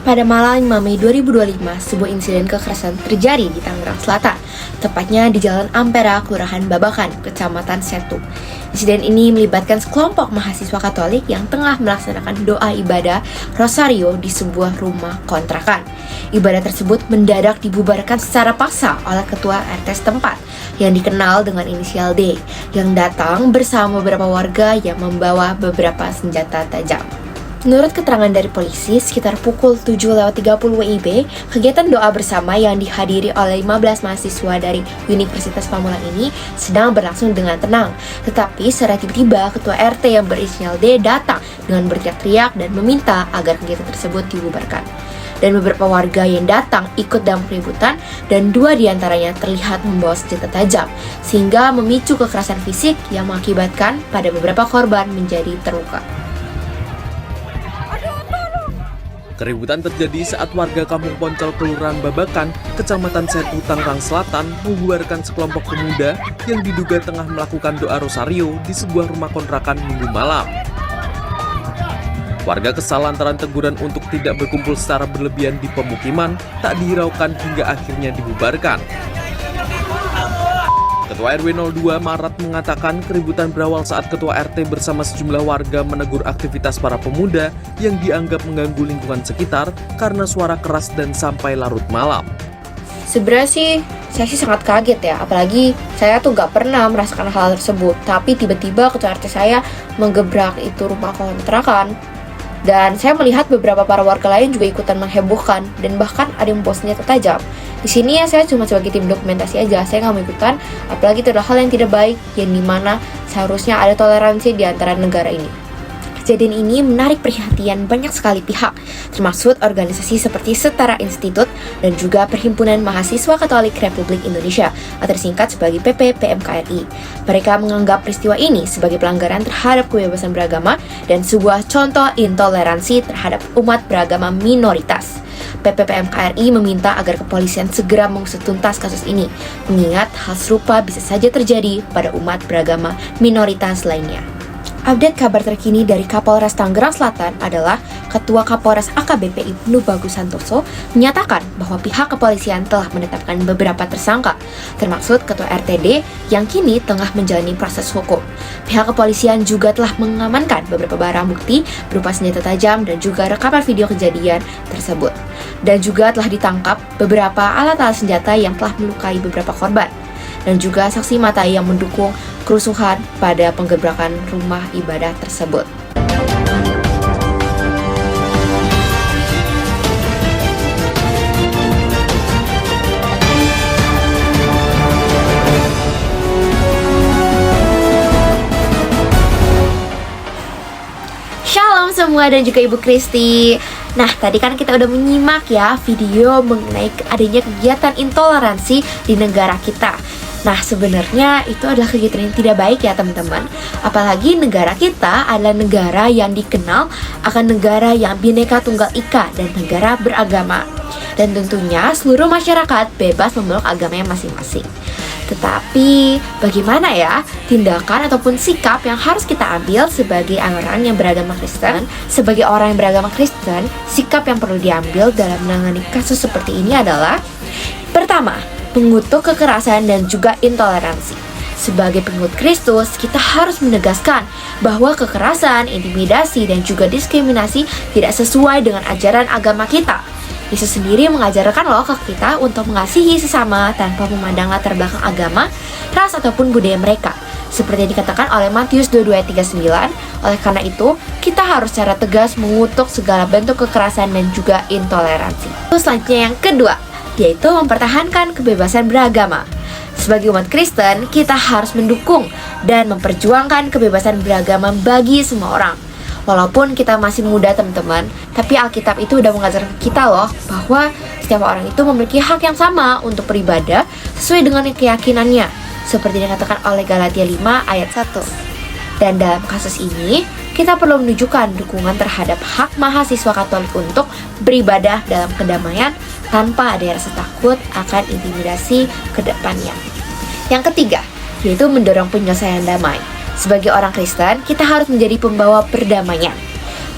Pada malam 5 Mei 2025, sebuah insiden kekerasan terjadi di Tangerang Selatan, tepatnya di Jalan Ampera, Kelurahan Babakan, Kecamatan Setu. Insiden ini melibatkan sekelompok mahasiswa Katolik yang tengah melaksanakan doa ibadah Rosario di sebuah rumah kontrakan. Ibadah tersebut mendadak dibubarkan secara paksa oleh Ketua RT setempat yang dikenal dengan inisial D, yang datang bersama beberapa warga yang membawa beberapa senjata tajam. Menurut keterangan dari polisi, sekitar pukul 7.30 WIB, kegiatan doa bersama yang dihadiri oleh 15 mahasiswa dari Universitas Pamulang ini sedang berlangsung dengan tenang. Tetapi secara tiba-tiba, Ketua RT yang berinisial D datang dengan berteriak-teriak dan meminta agar kegiatan tersebut dibubarkan. Dan beberapa warga yang datang ikut dalam keributan dan 2 diantaranya terlihat membawa senjata tajam, sehingga memicu kekerasan fisik yang mengakibatkan pada beberapa korban menjadi terluka. Keributan terjadi saat warga Kampung Poncol Kelurahan Babakan, Kecamatan Setu, Tangerang Selatan membubarkan sekelompok pemuda yang diduga tengah melakukan doa Rosario di sebuah rumah kontrakan Minggu malam. Warga kesal lantaran teguran untuk tidak berkumpul secara berlebihan di pemukiman tak dihiraukan hingga akhirnya dibubarkan. Ketua RW 02 Maret mengatakan keributan berawal saat Ketua RT bersama sejumlah warga menegur aktivitas para pemuda yang dianggap mengganggu lingkungan sekitar karena suara keras dan sampai larut malam. Sebenarnya saya sangat kaget ya, apalagi saya tuh gak pernah merasakan hal tersebut. Tapi tiba-tiba Ketua RT saya menggebrak itu rumah kontrakan. Dan saya melihat beberapa para warga lain juga ikutan menghebohkan dan bahkan ada yang membawa senjata tajam. Di sini ya saya cuma sebagai tim dokumentasi aja, saya nggak mau ikutan. Apalagi itu adalah hal yang tidak baik, yang dimana seharusnya ada toleransi di antara negara ini. Kejadian ini menarik perhatian banyak sekali pihak, termasuk organisasi seperti Setara Institut dan juga Perhimpunan Mahasiswa Katolik Republik Indonesia atau disingkat sebagai PPPMKRI. Mereka menganggap peristiwa ini sebagai pelanggaran terhadap kebebasan beragama dan sebuah contoh intoleransi terhadap umat beragama minoritas. PPPMKRI meminta agar kepolisian segera mengusut tuntas kasus ini, mengingat hal serupa bisa saja terjadi pada umat beragama minoritas lainnya. Update kabar terkini dari Kapolres Tangerang Selatan adalah Ketua Kapolres AKBP Ibnu Bagus Santoso menyatakan bahwa pihak kepolisian telah menetapkan beberapa tersangka, termasuk Ketua RTD yang kini tengah menjalani proses hukum. Pihak kepolisian juga telah mengamankan beberapa barang bukti berupa senjata tajam dan juga rekaman video kejadian tersebut. Dan juga telah ditangkap beberapa alat-alat senjata yang telah melukai beberapa korban. Dan juga saksi mata yang mendukung kerusuhan pada penggebrakan rumah ibadah tersebut. Shalom semua dan juga Ibu Kristi. Nah, tadi kan kita udah menyimak ya video mengenai adanya kegiatan intoleransi di negara kita. Nah, sebenarnya itu adalah kegiatan yang tidak baik ya teman-teman. Apalagi negara kita adalah negara yang dikenal akan negara yang Bhinneka Tunggal Ika dan negara beragama. Dan tentunya seluruh masyarakat bebas memeluk agamanya masing-masing. Tetapi bagaimana ya tindakan ataupun sikap yang harus kita ambil sebagai orang yang beragama Kristen? Sebagai orang yang beragama Kristen, sikap yang perlu diambil dalam menangani kasus seperti ini adalah: pertama, mengutuk kekerasan dan juga intoleransi. Sebagai pengikut Kristus, kita harus menegaskan bahwa kekerasan, intimidasi, dan juga diskriminasi tidak sesuai dengan ajaran agama kita. Yesus sendiri mengajarkan loh ke kita untuk mengasihi sesama tanpa memandang latar belakang agama, ras, ataupun budaya mereka. Seperti yang dikatakan oleh Matius 22 ayat 39, oleh karena itu, kita harus secara tegas mengutuk segala bentuk kekerasan dan juga intoleransi. Selanjutnya yang kedua, yaitu mempertahankan kebebasan beragama. Sebagai umat Kristen, kita harus mendukung dan memperjuangkan kebebasan beragama bagi semua orang. Walaupun kita masih muda teman-teman, tapi Alkitab itu udah mengajarkan kita loh bahwa setiap orang itu memiliki hak yang sama untuk beribadah sesuai dengan keyakinannya, seperti dikatakan oleh Galatia 5 ayat 1. Dan dalam kasus ini, kita perlu menunjukkan dukungan terhadap hak mahasiswa Katolik untuk beribadah dalam kedamaian tanpa ada rasa takut akan intimidasi ke depannya. Yang ketiga, yaitu mendorong penyelesaian damai. Sebagai orang Kristen, kita harus menjadi pembawa perdamaian.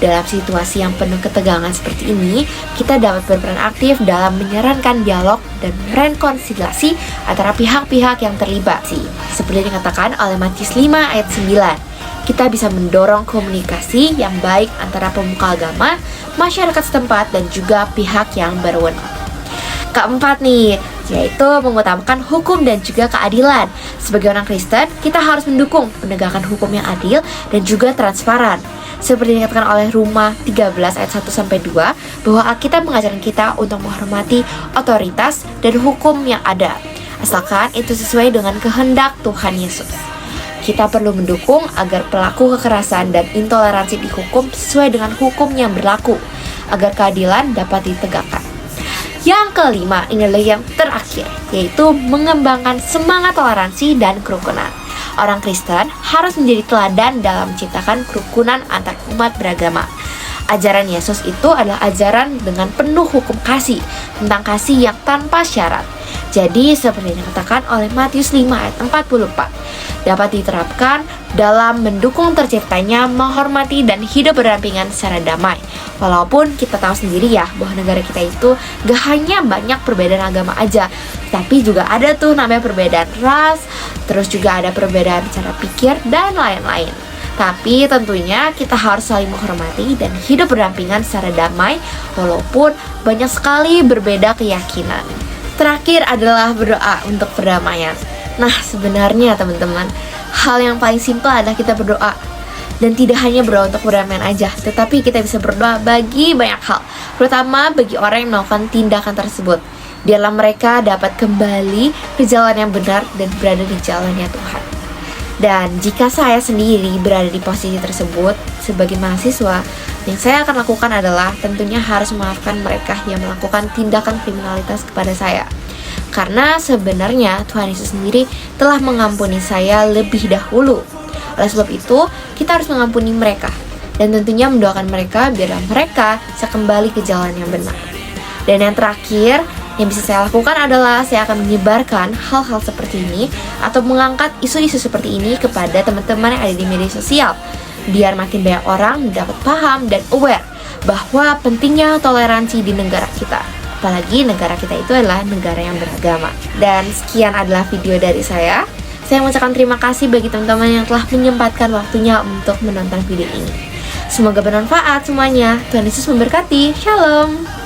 Dalam situasi yang penuh ketegangan seperti ini, kita dapat berperan aktif dalam menyarankan dialog dan rekonsiliasi antara pihak-pihak yang terlibat. Seperti dikatakan oleh Matius 5 ayat 9, kita bisa mendorong komunikasi yang baik antara pemuka agama, masyarakat setempat, dan juga pihak yang berwenang. Keempat nih, yaitu mengutamakan hukum dan juga keadilan. Sebagai orang Kristen, kita harus mendukung penegakan hukum yang adil dan juga transparan. Seperti dikatakan oleh Roma 13 ayat 1-2, bahwa Alkitab mengajarkan kita untuk menghormati otoritas dan hukum yang ada, asalkan itu sesuai dengan kehendak Tuhan Yesus. Kita perlu mendukung agar pelaku kekerasan dan intoleransi dihukum sesuai dengan hukum yang berlaku, agar keadilan dapat ditegakkan. Yang kelima, ini adalah yang terakhir, yaitu mengembangkan semangat toleransi dan kerukunan. Orang Kristen harus menjadi teladan dalam menciptakan kerukunan antar umat beragama. Ajaran Yesus itu adalah ajaran dengan penuh hukum kasih, tentang kasih yang tanpa syarat. Jadi seperti yang dikatakan oleh Matius 5 ayat 44, dapat diterapkan dalam mendukung terciptanya, menghormati dan hidup berdampingan secara damai. Walaupun kita tahu sendiri ya bahwa negara kita itu gak hanya banyak perbedaan agama aja, tapi juga ada tuh namanya perbedaan ras, terus juga ada perbedaan cara pikir dan lain-lain. Tapi tentunya kita harus saling menghormati dan hidup berdampingan secara damai walaupun banyak sekali berbeda keyakinan. Terakhir adalah berdoa untuk perdamaian. Nah, sebenarnya teman-teman, hal yang paling simpel adalah kita berdoa. Dan tidak hanya berdoa untuk perdamaian aja, tetapi kita bisa berdoa bagi banyak hal, terutama bagi orang yang melakukan tindakan tersebut. Biarlah mereka dapat kembali ke jalan yang benar dan berada di jalannya Tuhan. Dan jika saya sendiri berada di posisi tersebut sebagai mahasiswa, yang saya akan lakukan adalah tentunya harus memaafkan mereka yang melakukan tindakan kriminalitas kepada saya. Karena sebenarnya Tuhan Yesus sendiri telah mengampuni saya lebih dahulu. Oleh sebab itu, kita harus mengampuni mereka dan tentunya mendoakan mereka biar mereka bisa kembali ke jalan yang benar. Dan yang terakhir, yang bisa saya lakukan adalah saya akan menyebarkan hal-hal seperti ini atau mengangkat isu-isu seperti ini kepada teman-teman yang ada di media sosial, biar makin banyak orang dapat paham dan aware bahwa pentingnya toleransi di negara kita. Apalagi negara kita itu adalah negara yang beragama. Dan sekian adalah video dari saya. Saya mengucapkan terima kasih bagi teman-teman yang telah menyempatkan waktunya untuk menonton video ini. Semoga bermanfaat semuanya. Tuhan Yesus memberkati. Shalom.